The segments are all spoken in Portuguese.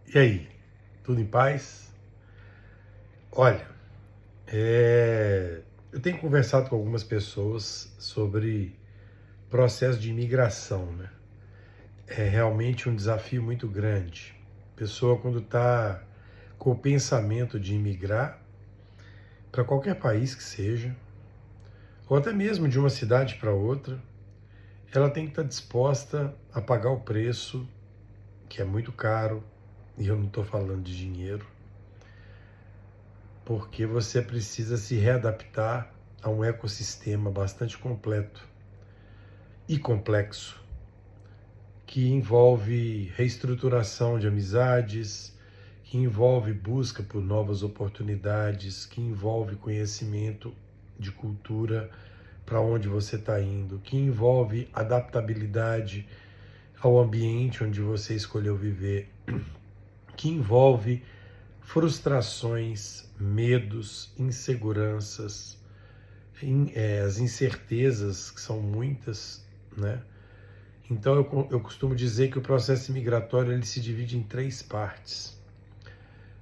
E aí, tudo em paz? Olha, eu tenho conversado com algumas pessoas sobre processo de imigração, né? É realmente um desafio muito grande. A pessoa, quando está com o pensamento de imigrar para qualquer país que seja, ou até mesmo de uma cidade para outra, ela tem que estar disposta a pagar o preço, que é muito caro, e eu não estou falando de dinheiro, porque você precisa se readaptar a um ecossistema bastante completo e complexo, que envolve reestruturação de amizades, que envolve busca por novas oportunidades, que envolve conhecimento de cultura para onde você está indo, que envolve adaptabilidade ao ambiente onde você escolheu viver, que envolve frustrações, medos, inseguranças, as incertezas, que são muitas, né? Então eu costumo dizer que o processo migratório ele se divide em três partes.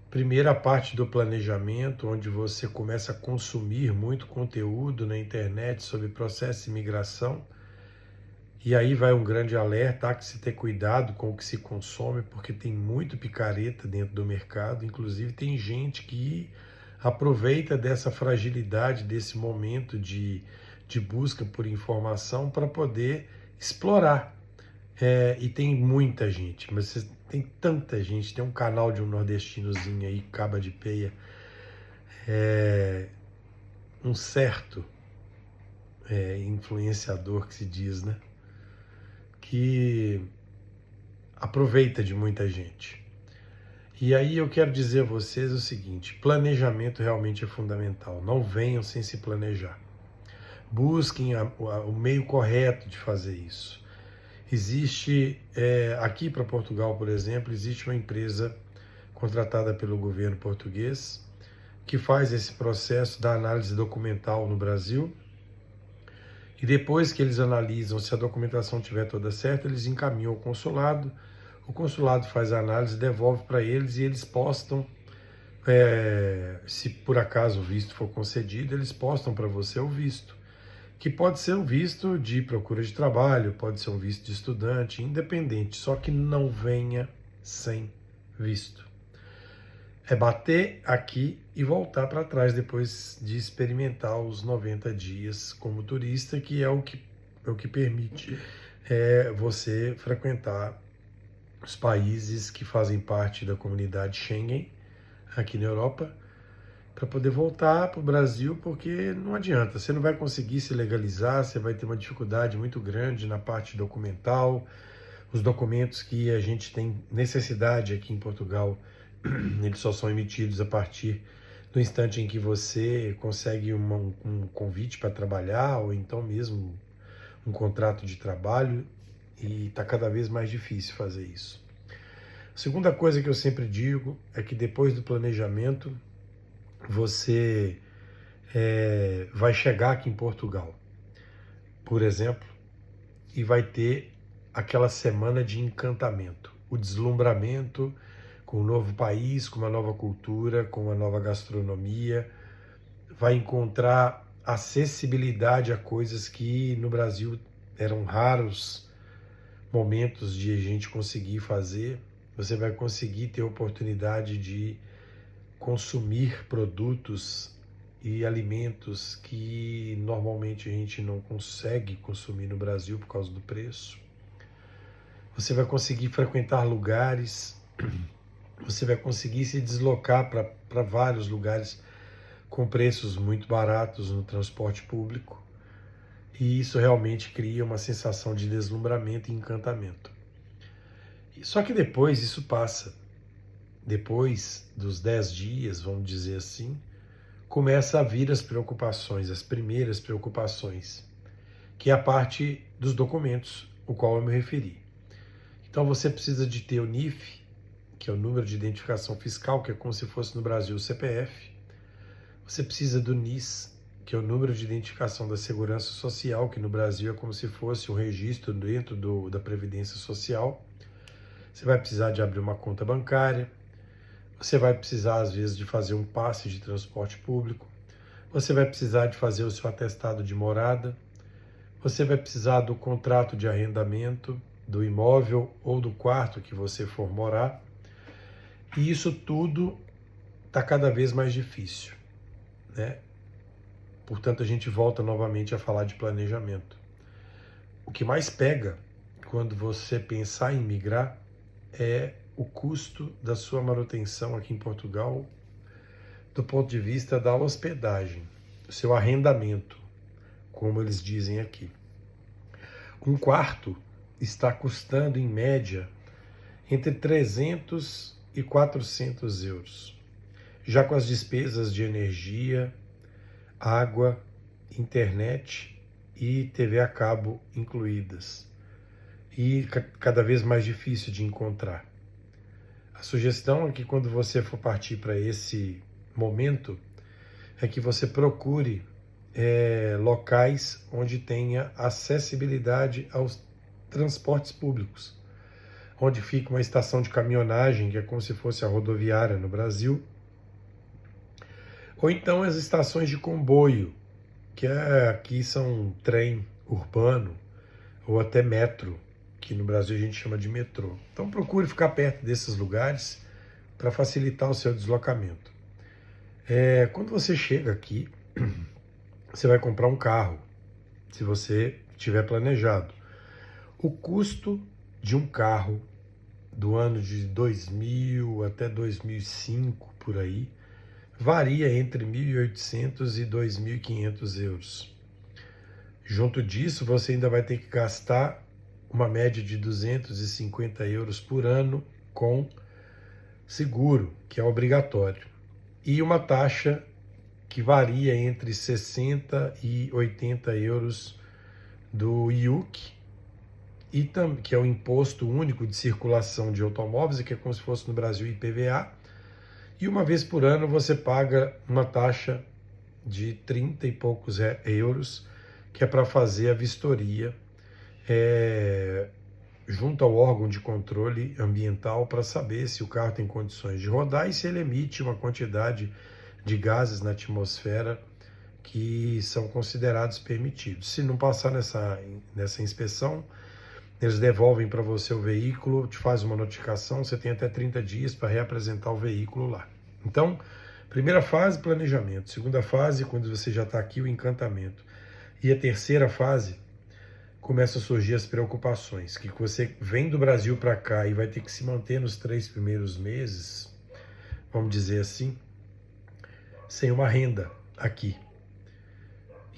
Primeiro, a parte do planejamento, onde você começa a consumir muito conteúdo na internet sobre processo de imigração. E aí vai um grande alerta, há que se ter cuidado com o que se consome, porque tem muito picareta dentro do mercado. Inclusive tem gente que aproveita dessa fragilidade, desse momento de busca por informação para poder explorar. E tem muita gente, mas tem tanta gente. Tem um canal de um nordestinozinho aí, Caba de Peia, um certo influenciador que se diz, né? Que aproveita de muita gente. E aí eu quero dizer a vocês o seguinte: planejamento realmente é fundamental. Não venham sem se planejar. Busquem o meio correto de fazer isso. Existe, aqui para Portugal, por exemplo, existe uma empresa contratada pelo governo português que faz esse processo da análise documental no Brasil. E depois que eles analisam se a documentação estiver toda certa, eles encaminham ao consulado. O consulado faz a análise, devolve para eles e eles postam, se por acaso o visto for concedido, eles postam para você o visto, que pode ser um visto de procura de trabalho, pode ser um visto de estudante, independente, só que não venha sem visto. É bater aqui e voltar para trás depois de experimentar os 90 dias como turista, que é o que permite você frequentar os países que fazem parte da comunidade Schengen aqui na Europa, para poder voltar para o Brasil, porque não adianta, você não vai conseguir se legalizar, você vai ter uma dificuldade muito grande na parte documental. Os documentos que a gente tem necessidade aqui em Portugal, eles só são emitidos a partir do instante em que você consegue um convite para trabalhar, ou então mesmo um contrato de trabalho, e está cada vez mais difícil fazer isso. A segunda coisa que eu sempre digo é que depois do planejamento, você vai chegar aqui em Portugal, por exemplo, e vai ter aquela semana de encantamento, o deslumbramento com um novo país, com uma nova cultura, com uma nova gastronomia, vai encontrar acessibilidade a coisas que no Brasil eram raros momentos de a gente conseguir fazer. Você vai conseguir ter oportunidade de consumir produtos e alimentos que normalmente a gente não consegue consumir no Brasil por causa do preço. Você vai conseguir frequentar lugares, você vai conseguir se deslocar para vários lugares com preços muito baratos no transporte público. E isso realmente cria uma sensação de deslumbramento e encantamento. Só que depois isso passa. Depois dos 10 dias, vamos dizer assim, começa a vir as preocupações, as primeiras preocupações, que é a parte dos documentos, o qual eu me referi. Então você precisa de ter o NIF, que é o número de identificação fiscal, que é como se fosse no Brasil o CPF. Você precisa do NIS, que é o número de identificação da Segurança Social, que no Brasil é como se fosse um registro dentro da Previdência Social. você vai precisar de abrir uma conta bancária, você vai precisar, às vezes, de fazer um passe de transporte público, você vai precisar de fazer o seu atestado de morada, você vai precisar do contrato de arrendamento do imóvel ou do quarto que você for morar, e isso tudo está cada vez mais difícil, né? Portanto, a gente volta novamente a falar de planejamento. O que mais pega quando você pensar em migrar é o custo da sua manutenção aqui em Portugal, do ponto de vista da hospedagem, o seu arrendamento, como eles dizem aqui. Um quarto está custando, em média, entre 300 e 400 euros, já com as despesas de energia, água, internet e TV a cabo incluídas, e cada vez mais difícil de encontrar. A sugestão é que quando você for partir para esse momento, é que você procure locais onde tenha acessibilidade aos transportes públicos, onde fica uma estação de caminhonagem, que é como se fosse a rodoviária no Brasil, ou então as estações de comboio, que aqui são trem urbano, ou até metro, que no Brasil a gente chama de metrô. Então procure ficar perto desses lugares para facilitar o seu deslocamento. Quando você chega aqui, você vai comprar um carro, se você tiver planejado. O custo de um carro do ano de 2000 até 2005, por aí, varia entre 1.800 e 2.500 euros. Junto disso, você ainda vai ter que gastar uma média de 250 euros por ano com seguro, que é obrigatório, e uma taxa que varia entre 60 e 80 euros do IUC, que é o Imposto Único de Circulação de Automóveis, que é como se fosse no Brasil IPVA, e uma vez por ano você paga uma taxa de 30 e poucos euros, que é para fazer a vistoria junto ao órgão de controle ambiental para saber se o carro tem condições de rodar e se ele emite uma quantidade de gases na atmosfera que são considerados permitidos. Se não passar nessa inspeção, eles devolvem para você o veículo, te faz uma notificação, você tem até 30 dias para reapresentar o veículo lá. Então, primeira fase, planejamento. Segunda fase, quando você já está aqui, o encantamento. E a terceira fase, começam a surgir as preocupações, que você vem do Brasil para cá e vai ter que se manter nos 3 primeiros meses, vamos dizer assim, sem uma renda aqui.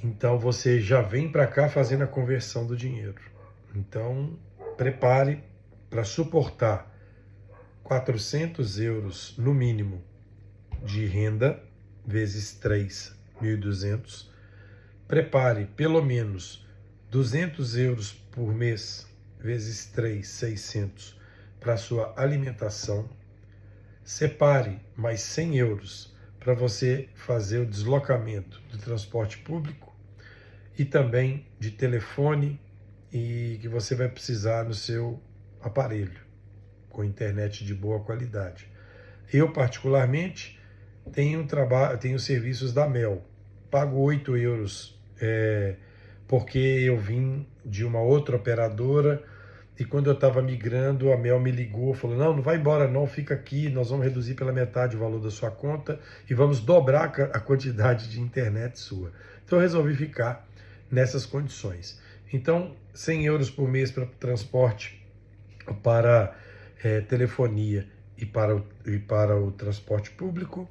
Então você já vem para cá fazendo a conversão do dinheiro. Então prepare para suportar 400 euros no mínimo de renda, vezes 3, 1.200. Prepare pelo menos 200 euros por mês, vezes 3, 600, para a sua alimentação. Separe mais 100 euros para você fazer o deslocamento do transporte público e também de telefone, e que você vai precisar no seu aparelho, com internet de boa qualidade. Eu, particularmente, tenho serviços da Mel. Pago 8 euros porque eu vim de uma outra operadora e quando eu estava migrando, a Mel me ligou, falou, não vai embora não, fica aqui, nós vamos reduzir pela metade o valor da sua conta e vamos dobrar a quantidade de internet sua. Então eu resolvi ficar nessas condições. Então, 100 euros por mês para transporte, para telefonia e para o transporte público.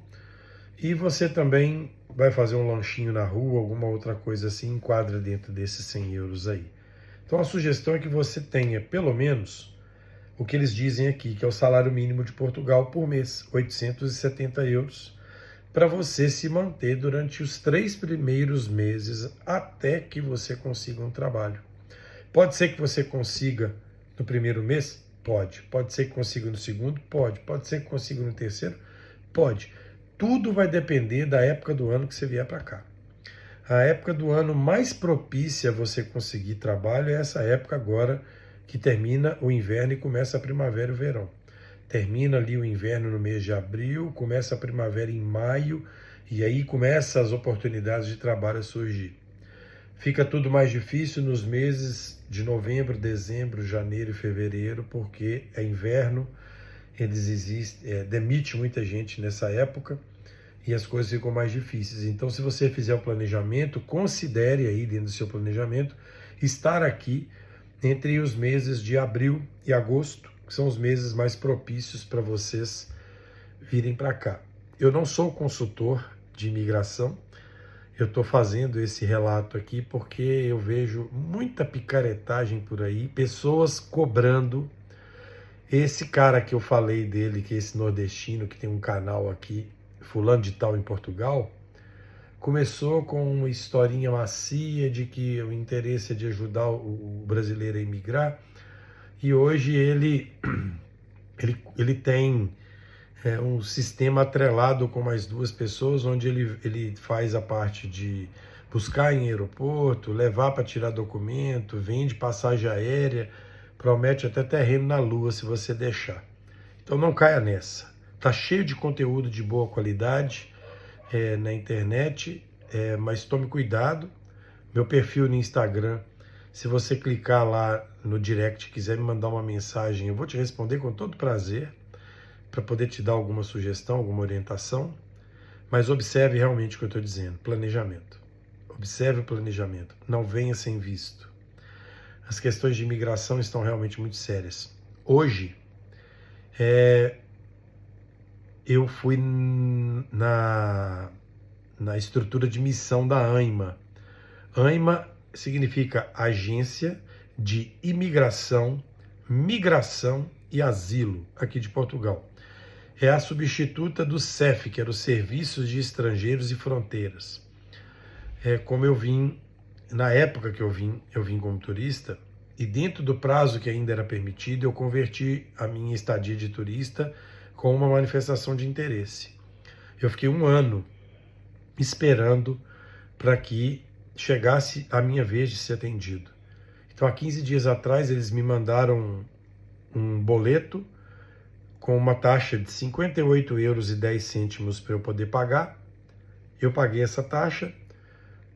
E você também vai fazer um lanchinho na rua, alguma outra coisa assim, enquadra dentro desses 100 euros aí. Então a sugestão é que você tenha pelo menos o que eles dizem aqui, que é o salário mínimo de Portugal por mês, 870 euros, para você se manter durante os 3 primeiros meses até que você consiga um trabalho. Pode ser que você consiga no primeiro mês? Pode. Pode ser que consiga no segundo? Pode. Pode ser que consiga no terceiro? Pode. Tudo vai depender da época do ano que você vier para cá. A época do ano mais propícia a você conseguir trabalho é essa época agora que termina o inverno e começa a primavera e o verão. Termina ali o inverno no mês de abril, começa a primavera em maio, e aí começam as oportunidades de trabalho a surgir. Fica tudo mais difícil nos meses de novembro, dezembro, janeiro e fevereiro, porque é inverno, demite muita gente nessa época e as coisas ficam mais difíceis. Então, se você fizer o planejamento, considere aí dentro do seu planejamento estar aqui entre os meses de abril e agosto, que são os meses mais propícios para vocês virem para cá. Eu não sou consultor de imigração, eu estou fazendo esse relato aqui porque eu vejo muita picaretagem por aí, pessoas cobrando. Esse cara que eu falei dele, que é esse nordestino que tem um canal aqui, fulano de tal em Portugal, começou com uma historinha macia de que o interesse é de ajudar o brasileiro a emigrar, e hoje ele tem um sistema atrelado com mais duas pessoas, onde ele faz a parte de buscar em aeroporto, levar para tirar documento, vende passagem aérea, promete até terreno na lua se você deixar. Então não caia nessa. Tá cheio de conteúdo de boa qualidade na internet, mas tome cuidado. Meu perfil no Instagram, se você clicar lá no direct e quiser me mandar uma mensagem, eu vou te responder com todo prazer, para poder te dar alguma sugestão, alguma orientação, mas observe realmente o que eu estou dizendo, planejamento. Observe o planejamento, não venha sem visto. As questões de imigração estão realmente muito sérias. Hoje, eu fui na estrutura de missão da ANIMA. ANIMA significa Agência de Imigração, Migração e Asilo, aqui de Portugal. É a substituta do SEF, que era os Serviços de Estrangeiros e Fronteiras. Como eu vim, na época que eu vim como turista, e dentro do prazo que ainda era permitido, eu converti a minha estadia de turista com uma manifestação de interesse. Eu fiquei 1 ano esperando para que chegasse a minha vez de ser atendido. Então, há 15 dias atrás, eles me mandaram um boleto com uma taxa de 58,10 € para eu poder pagar. Eu paguei essa taxa.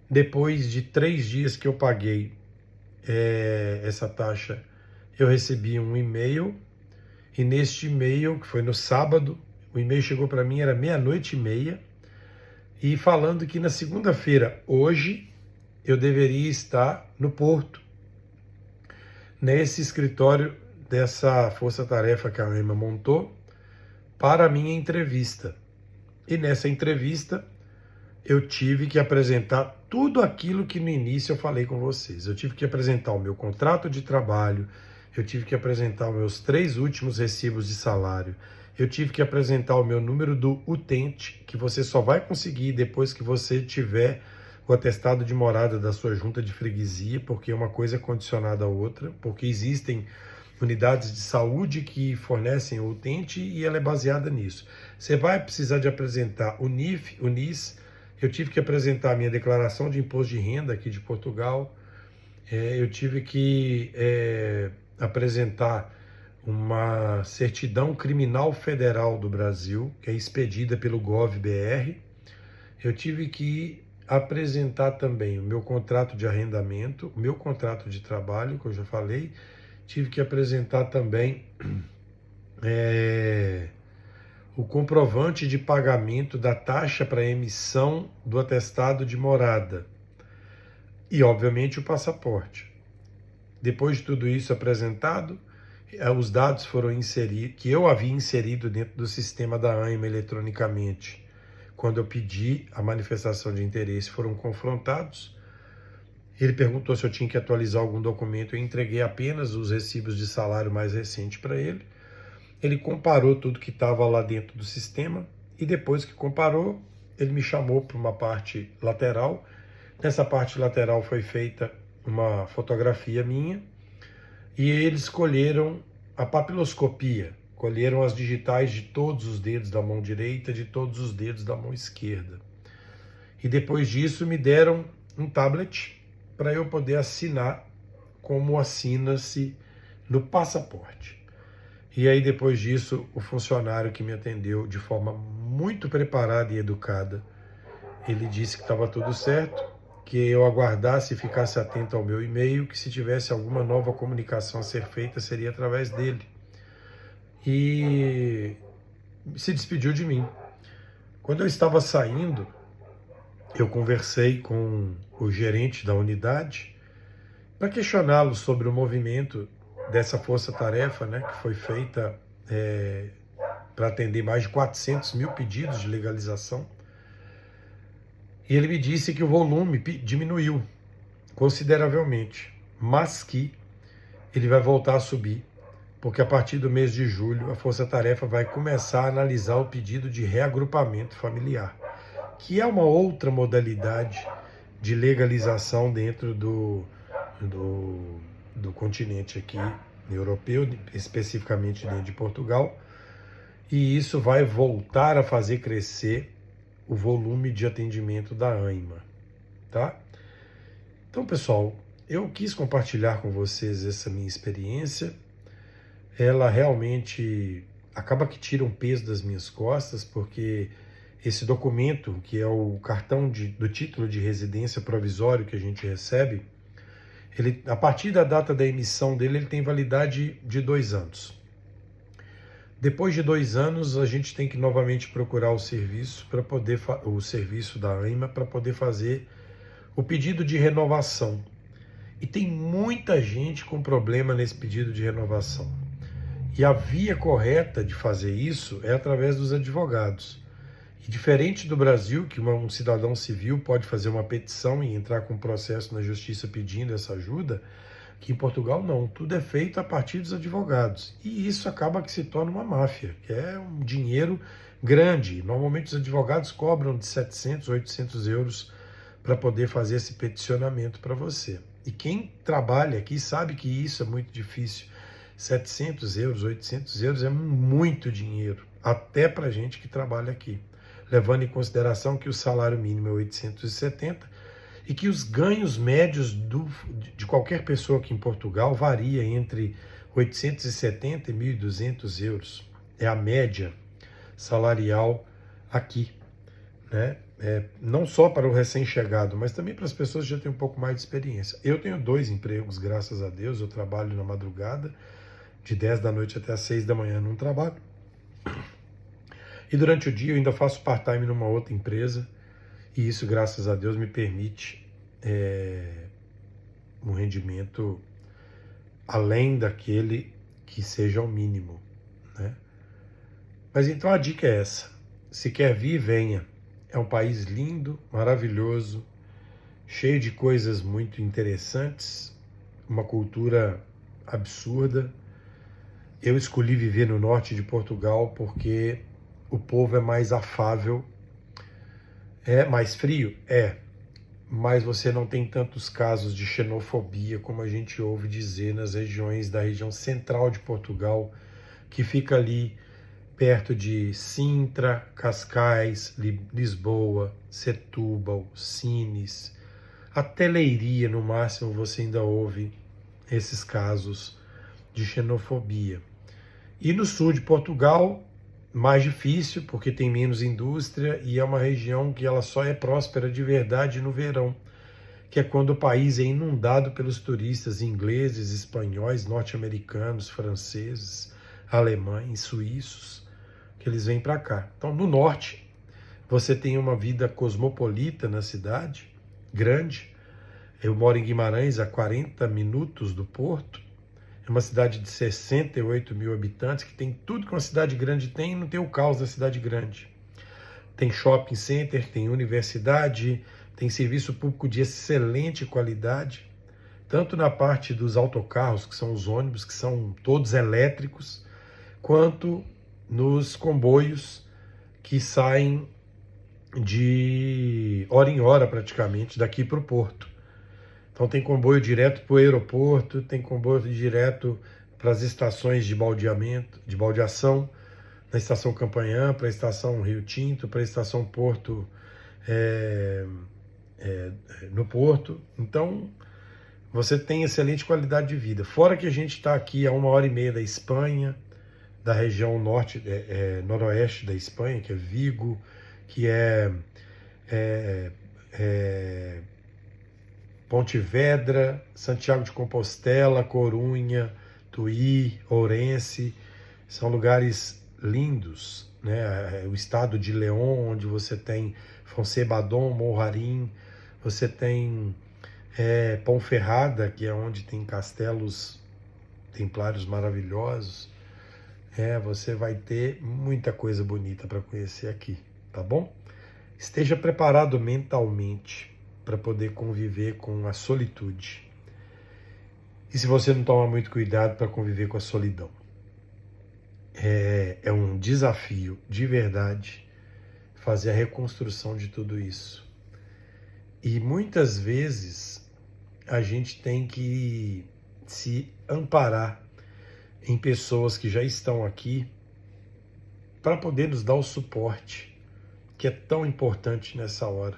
Depois de 3 dias que eu paguei essa taxa, eu recebi um e-mail, e neste e-mail, que foi no sábado, o e-mail chegou para mim, era 00:30, e falando que na segunda-feira, hoje, eu deveria estar no Porto, nesse escritório dessa força-tarefa que a ANIMA montou, para a minha entrevista. E nessa entrevista, eu tive que apresentar tudo aquilo que no início eu falei com vocês. Eu tive que apresentar o meu contrato de trabalho, eu tive que apresentar os meus 3 últimos recibos de salário, eu tive que apresentar o meu número do utente, que você só vai conseguir depois que você tiver o atestado de morada da sua junta de freguesia, porque uma coisa é condicionada à outra, porque existem unidades de saúde que fornecem o utente e ela é baseada nisso. Você vai precisar de apresentar o NIF, o NIS. Eu tive que apresentar a minha declaração de imposto de renda aqui de Portugal. Eu tive que apresentar uma certidão criminal federal do Brasil, que é expedida pelo Gov.br. Eu tive que apresentar também o meu contrato de arrendamento, o meu contrato de trabalho, que eu já falei. Tive que apresentar também o comprovante de pagamento da taxa para emissão do atestado de morada e, obviamente, o passaporte. Depois de tudo isso apresentado, os dados foram inseridos, que eu havia inserido dentro do sistema da ANIMA eletronicamente, quando eu pedi a manifestação de interesse, foram confrontados. Ele perguntou se eu tinha que atualizar algum documento, eu entreguei apenas os recibos de salário mais recentes para ele. Ele comparou tudo que estava lá dentro do sistema e depois que comparou, ele me chamou para uma parte lateral. Nessa parte lateral foi feita uma fotografia minha e eles colheram a papiloscopia, colheram as digitais de todos os dedos da mão direita, de todos os dedos da mão esquerda. E depois disso me deram um tablet para eu poder assinar como assina-se no passaporte. E aí, depois disso, o funcionário que me atendeu de forma muito preparada e educada, ele disse que estava tudo certo, que eu aguardasse e ficasse atento ao meu e-mail, que se tivesse alguma nova comunicação a ser feita, seria através dele. E se despediu de mim. Quando eu estava saindo, eu conversei com o gerente da unidade para questioná-lo sobre o movimento dessa força-tarefa, né, que foi feita para atender mais de 400 mil pedidos de legalização. E ele me disse que o volume diminuiu consideravelmente, mas que ele vai voltar a subir, porque a partir do mês de julho a Força-Tarefa vai começar a analisar o pedido de reagrupamento familiar, que é uma outra modalidade de legalização dentro do continente aqui europeu, especificamente dentro de Portugal, e isso vai voltar a fazer crescer o volume de atendimento da ANIMA, tá? Então, pessoal, eu quis compartilhar com vocês essa minha experiência. Ela realmente acaba que tira um peso das minhas costas, porque esse documento, que é o cartão do título de residência provisório que a gente recebe, ele, a partir da data da emissão dele, ele tem validade de 2 anos. Depois de 2 anos, a gente tem que novamente procurar o serviço da ANIMA para poder fazer o pedido de renovação. E tem muita gente com problema nesse pedido de renovação. E a via correta de fazer isso é através dos advogados. E diferente do Brasil, que um cidadão civil pode fazer uma petição e entrar com um processo na justiça pedindo essa ajuda, que em Portugal não, tudo é feito a partir dos advogados. E isso acaba que se torna uma máfia, que é um dinheiro grande. Normalmente os advogados cobram de 700, 800 euros para poder fazer esse peticionamento para você. E quem trabalha aqui sabe que isso é muito difícil. 700 euros, 800 euros é muito dinheiro, até para gente que trabalha aqui. Levando em consideração que o salário mínimo é 870 e que os ganhos médios de qualquer pessoa aqui em Portugal varia entre 870 e 1.200 euros. É a média salarial aqui, né? Não só para o recém-chegado, mas também para as pessoas que já têm um pouco mais de experiência. Eu tenho 2 empregos, graças a Deus. Eu trabalho na madrugada, de 10 da noite até as 6 da manhã num trabalho. E durante o dia eu ainda faço part-time numa outra empresa. E isso, graças a Deus, me permite um rendimento além daquele que seja o mínimo, né? Mas então a dica é essa. Se quer vir, venha. É um país lindo, maravilhoso, cheio de coisas muito interessantes, uma cultura absurda. Eu escolhi viver no norte de Portugal porque o povo é mais afável. É mais frio? Mas você não tem tantos casos de xenofobia como a gente ouve dizer nas regiões da região central de Portugal, que fica ali perto de Sintra, Cascais, Lisboa, Setúbal, Sines, até Leiria, no máximo, você ainda ouve esses casos de xenofobia. E no sul de Portugal, mais difícil, porque tem menos indústria e é uma região que ela só é próspera de verdade no verão, que é quando o país é inundado pelos turistas ingleses, espanhóis, norte-americanos, franceses, alemães, suíços, que eles vêm para cá. Então, no norte, você tem uma vida cosmopolita na cidade, grande. Eu moro em Guimarães, a 40 minutos do Porto. É uma cidade de 68 mil habitantes, que tem tudo que uma cidade grande tem e não tem o caos da cidade grande. Tem shopping center, tem universidade, tem serviço público de excelente qualidade, tanto na parte dos autocarros, que são os ônibus, que são todos elétricos, quanto nos comboios que saem de hora em hora praticamente daqui para o Porto. Então tem comboio direto para o aeroporto, tem comboio direto para as estações de baldeação, na estação Campanhã, para a estação Rio Tinto, para a estação Porto, no Porto. Então você tem excelente qualidade de vida. Fora que a gente está aqui a 1h30 da Espanha, da região norte, noroeste da Espanha, que é Vigo, que é Pontevedra, Santiago de Compostela, Corunha, Tuí, Ourense, são lugares lindos, né? O estado de León, onde você tem Foncebadón, Monjarín, você tem Ponferrada, que é onde tem castelos templários maravilhosos. Você vai ter muita coisa bonita para conhecer aqui, tá bom? Esteja preparado mentalmente para poder conviver com a solitude. E se você não toma muito cuidado para conviver com a solidão. É um desafio de verdade fazer a reconstrução de tudo isso. E muitas vezes a gente tem que se amparar em pessoas que já estão aqui para poder nos dar o suporte que é tão importante nessa hora.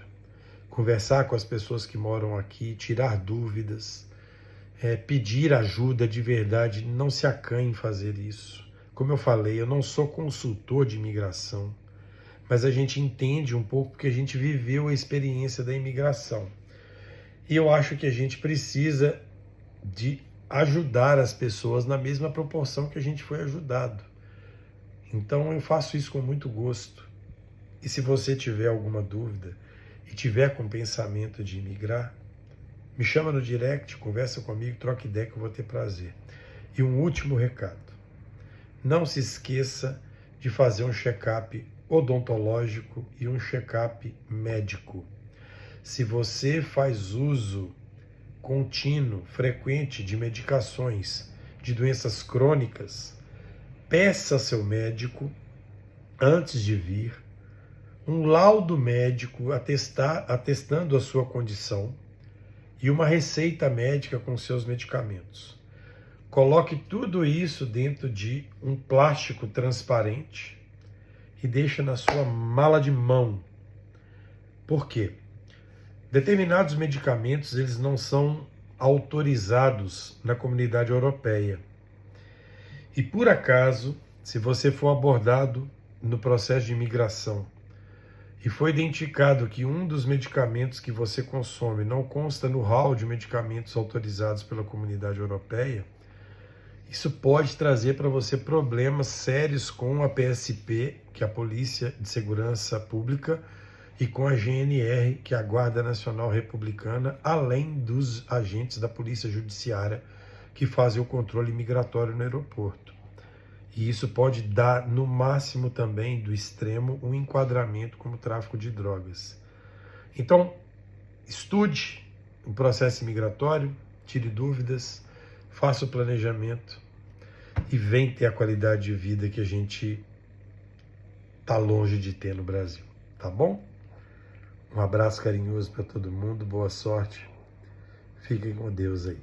Conversar com as pessoas que moram aqui, tirar dúvidas, pedir ajuda de verdade, não se acanhe em fazer isso. Como eu falei, eu não sou consultor de imigração, mas a gente entende um pouco porque a gente viveu a experiência da imigração. E eu acho que a gente precisa de ajudar as pessoas na mesma proporção que a gente foi ajudado. Então eu faço isso com muito gosto. E se você tiver alguma dúvida e tiver com pensamento de imigrar, me chama no direct, conversa comigo, troca ideia que eu vou ter prazer. E um último recado. Não se esqueça de fazer um check-up odontológico e um check-up médico. Se você faz uso contínuo, frequente de medicações, de doenças crônicas, peça ao seu médico, antes de vir, um laudo médico atestando a sua condição e uma receita médica com seus medicamentos. Coloque tudo isso dentro de um plástico transparente e deixe na sua mala de mão. Por quê? Determinados medicamentos eles não são autorizados na comunidade europeia. E por acaso, se você for abordado no processo de imigração e foi identificado que um dos medicamentos que você consome não consta no hall de medicamentos autorizados pela comunidade europeia, isso pode trazer para você problemas sérios com a PSP, que é a Polícia de Segurança Pública, e com a GNR, que é a Guarda Nacional Republicana, além dos agentes da Polícia Judiciária que fazem o controle migratório no aeroporto. E isso pode dar, no máximo também, do extremo, um enquadramento como tráfico de drogas. Então, estude o processo migratório, tire dúvidas, faça o planejamento e vem ter a qualidade de vida que a gente está longe de ter no Brasil, tá bom? Um abraço carinhoso para todo mundo, boa sorte, fiquem com Deus aí.